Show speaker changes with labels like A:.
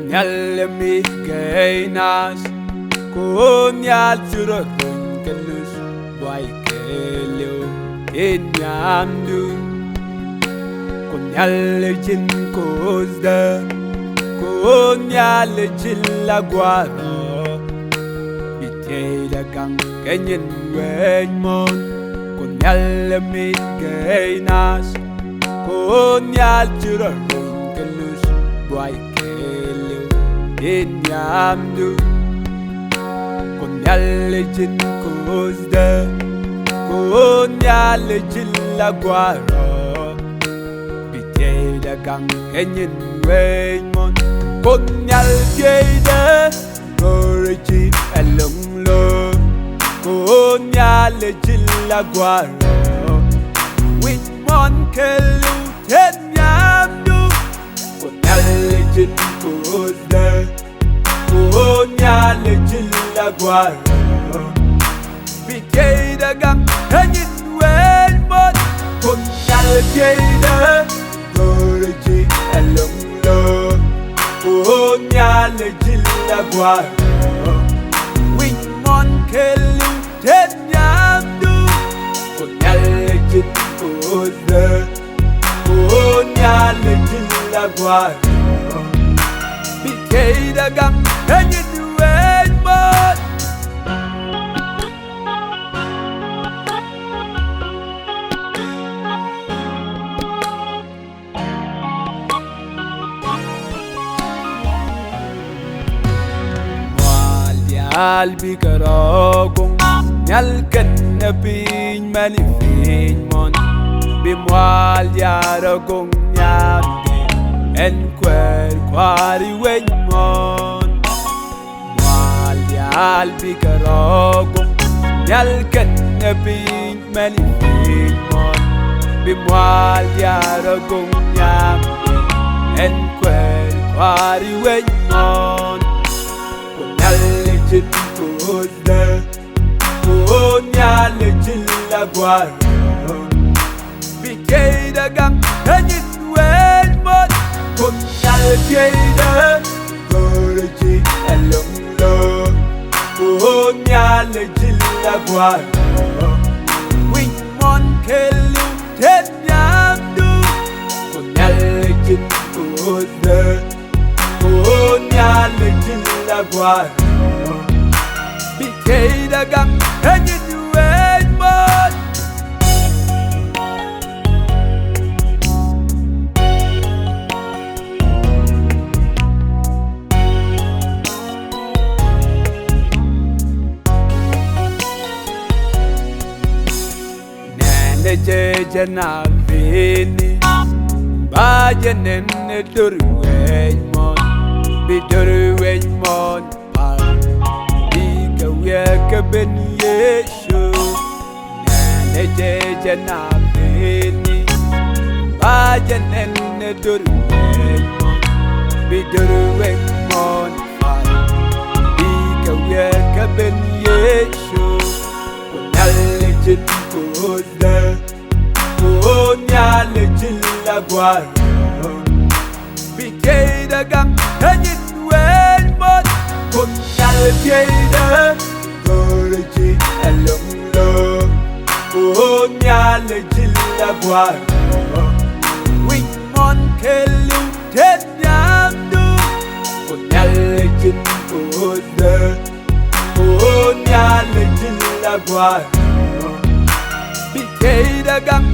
A: Kunyalemi kainas kunyal turun kelus wai kelu inyamdu kunyal jin kozda kunyal jilla gwaro bitela kang kenyen wenmon kunyalemi kainas kunyal turun kelus wai inyamdu kunyal jin kozda kunyal jilla gwaro bitela kang kenyen wenmon kunyal jeda gorji alunglo kunyal jilla gwaro winmon kelu tenyamdu kunyal jin kozda kunyal jilla gwaro bitela kang kenyen wenmon kunyal jeda gorji alunglo kunyal jilla gwaro winmon kelu tenyamdu kunyal jin kozda kunyal jilla gwaro bitela kang kenyen wenmon qalbi karagong nyalkan na pinmalifin mon bimwal yaragong nyamde en kwer kwari wen mon mwal qalbi karagong nyalkan na pinmalifin mon bimwal yaragong nyamde en kwer kwari wen mon jin kozda kunyal jilla gwaro bitela kang kenyen wenmon kunyal jeda gorji alunglo kunyal jilla gwaro winmon kelu tenyamdu kunyal jin kozda kunyal jilla gwaro bitela kang kenyen wenmon nene jejana vini bajanen dur wenmon bidur wenmon ben yeshu nene jejana vini bajanen durwen bidurwen mon far bika ben yeshu kunyal jin kozda kunyal jilla gwaro bitela kang kenyen wenmon kunyal jeda gorji alunglo kunyal jilla gwaro winmon kelu tenyamdu kunyal jin kozda kunyal jilla gwaro bitela kang